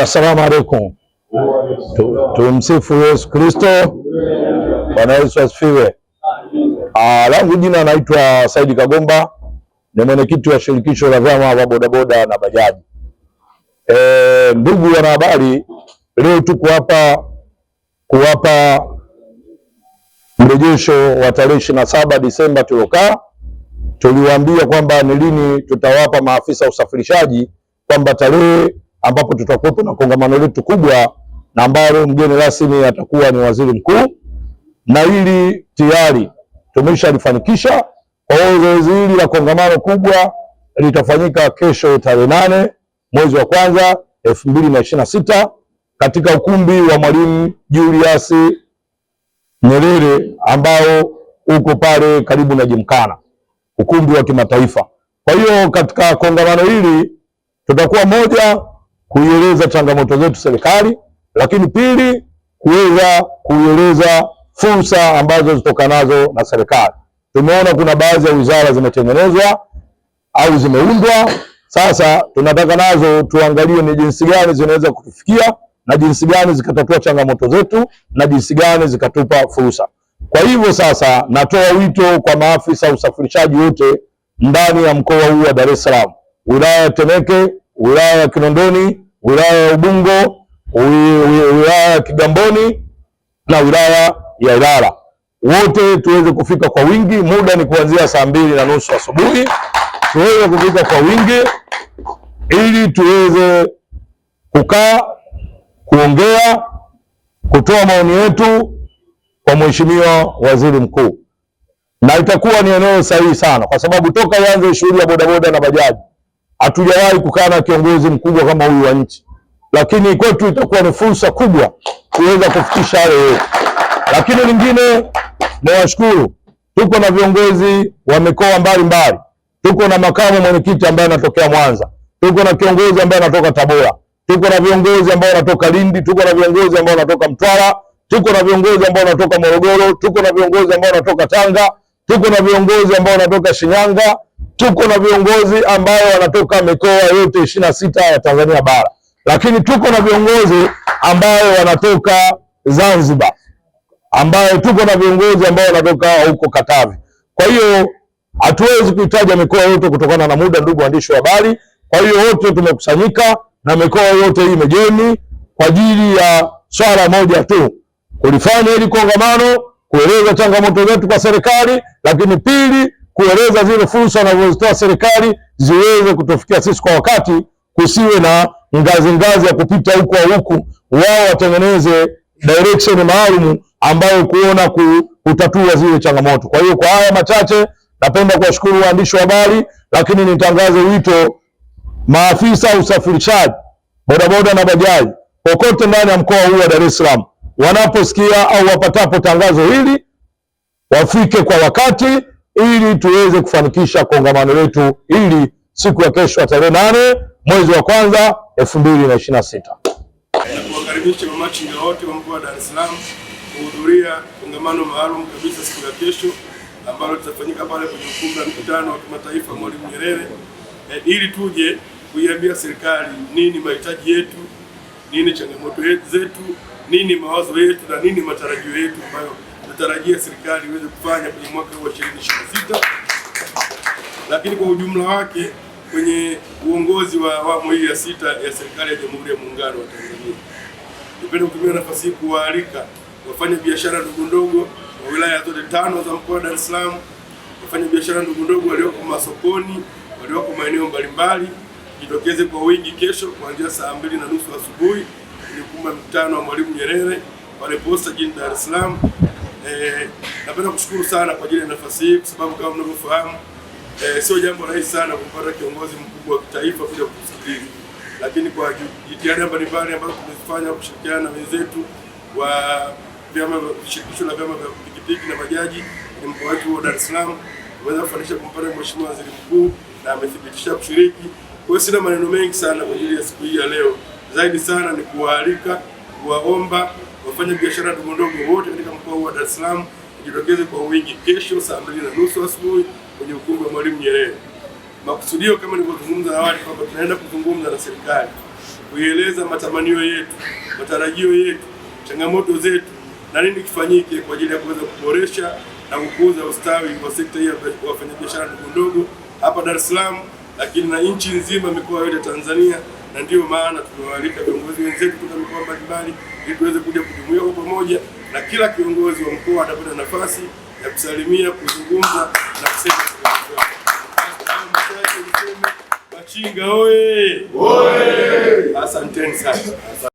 Assalamu alaikum. Tumsifu Yesu Kristo. Bwana Yesu asifiwe. Langu jina naitwa Saidi Kagomba, ni mwenyekiti wa shirikisho la vyama vya bodaboda na bajaji. Ndugu wanahabari, leo tuko hapa kuwapa mrejesho wa tarehe 27 Disemba tuliokaa. Tuliwaambia kwamba ni lini tutawapa maafisa usafirishaji, kwamba tarehe ambapo tutakuwa na kongamano letu kubwa na ambalo mgeni rasmi atakuwa ni waziri mkuu, na hili tayari tumeshalifanikisha. Kwa hiyo zoezi hili la kongamano kubwa litafanyika kesho tarehe 8 mwezi wa kwanza 2026 katika ukumbi wa Mwalimu Julius Nyerere ambao uko pale karibu na Gymkhana, ukumbi wa kimataifa. Kwa hiyo katika kongamano hili tutakuwa moja, kuieleza changamoto zetu serikali, lakini pili, kuweza kuieleza fursa ambazo zitokanazo na serikali. Tumeona kuna baadhi ya wizara zimetengenezwa au zimeundwa, sasa tunataka nazo tuangalie ni jinsi gani zinaweza kutufikia na jinsi gani zikatatua changamoto zetu na jinsi gani zikatupa fursa. Kwa hivyo sasa natoa wito kwa maafisa usafirishaji wote ndani ya mkoa huu wa Dar es Salaam, wilaya ya Temeke, wilaya ya Kinondoni, wilaya ya Ubungo, wilaya ya Kigamboni na wilaya ya Ilala, wote tuweze kufika kwa wingi. Muda ni kuanzia saa 2:30 asubuhi. Tuweze kufika kwa wingi ili tuweze kukaa, kuongea, kutoa maoni yetu kwa Mheshimiwa Waziri Mkuu, na itakuwa ni eneo sahihi sana, kwa sababu toka ianze shughuli ya bodaboda na bajaji hatujawahi kukaa na kiongozi mkubwa kama huyu wa nchi, lakini kwetu itakuwa ni fursa kubwa kuweza kufikisha yale yote. Lakini lingine ni washukuru, tuko na viongozi wa mikoa mbalimbali, tuko na makamu mwenyekiti ambaye anatokea Mwanza, tuko na kiongozi ambaye anatoka Tabora, tuko na viongozi ambao wanatoka Lindi, tuko na viongozi ambao wanatoka Mtwara, tuko na viongozi ambao wanatoka Morogoro, tuko na viongozi ambao wanatoka Tanga, tuko na viongozi ambao wanatoka Shinyanga, tuko na viongozi ambao wanatoka mikoa yote 26 ya Tanzania bara, lakini tuko na viongozi ambao wanatoka Zanzibar, ambao tuko na viongozi ambao wanatoka huko Katavi. Kwa hiyo hatuwezi kuitaja mikoa yote kutokana na muda, ndugu waandishi wa habari. Kwa hiyo wote tumekusanyika na mikoa yote hii imejeni kwa ajili ya swala moja tu, kulifanya hili kongamano, kueleza changamoto zetu kwa serikali, lakini pili, kueleza zile fursa wanazozitoa serikali ziweze kutufikia sisi kwa wakati, kusiwe na ngazi ya kupita huku au huku. Wao watengeneze direction maalum ambayo kuona kutatua zile changamoto. Kwa hiyo kwa haya machache napenda kuwashukuru waandishi wa habari, lakini nitangaze wito, maafisa usafirishaji bodaboda na bajaji popote ndani ya mkoa huu wa Dar es Salaam wanaposikia au wapatapo tangazo hili wafike kwa wakati ili tuweze kufanikisha kongamano letu ili siku ya kesho tarehe 8 mwezi wa kwanza 2026. Nakukaribisha mamachinga wote wa mkoa wa Dar es Salaam kuhudhuria kongamano maalum kabisa siku ya kesho ambalo litafanyika pale kwenye ukumbi wa mkutano wa kimataifa Mwalimu Nyerere, ili tuje kuiambia serikali nini mahitaji yetu, nini changamoto zetu, nini mawazo yetu na nini matarajio yetu ambayo tunatarajia serikali iweze kufanya kwenye mwaka wa 2026, lakini kwa ujumla wake kwenye uongozi wa awamu hii ya 6 ya serikali ya Jamhuri ya Muungano wa Tanzania. Nipende kutumia nafasi hii kuwaalika wafanya biashara ndogo wa wilaya zote 5 za mkoa wa Dar es Salaam, wafanya biashara ndogo walioko masokoni, walioko maeneo mbalimbali, jitokeze kwa wingi kesho kuanzia saa 2:30 asubuhi kwenye ukumbi wa mkutano wa Mwalimu Nyerere pale Posta jijini Dar es Salaam. Napenda kushukuru sana kwa ajili ya nafasi hii, kwa sababu kama mnavyofahamu sio jambo rahisi sana kupata kiongozi mkubwa wa kitaifa kuja kutusikiliza, lakini kwa jitihada mbalimbali ambazo tumezifanya kushirikiana na wenzetu wa shirikisho la vyama vya pikipiki na bajaji ni mkoa wetu wa Dar es Salaam, tumeweza kufanikisha kumpata Mheshimiwa Waziri Mkuu na amethibitisha kushiriki. Kwa hiyo sina maneno mengi sana kwa ajili ya siku hii ya leo, zaidi sana ni kuwaalika, kuwaomba wafanya biashara ndogo wote katika mkoa wa Dar es Salaam jitokeze kwa wingi kesho saa 2:30 asubuhi kwenye ukumbi wa Mwalimu Nyerere. Makusudio kama nilivyozungumza awali kwamba tunaenda kuzungumza na serikali kuieleza matamanio yetu, matarajio yetu, changamoto zetu na nini kifanyike kwa ajili ya kuweza kuboresha na kukuza ustawi wa sekta hii ya wafanyabiashara ndogo ndogo hapa Dar es Salaam, lakini na nchi nzima, mikoa yote Tanzania. Na ndiyo maana tumewaalika viongozi wenzetu kutoka mikoa mbalimbali ili tuweze kuja kujumuika kwa pamoja, na kila kiongozi wa mkoa atapata nafasi ya kusalimia, kuzungumza na kusema Machinga oye! Asanteni sana.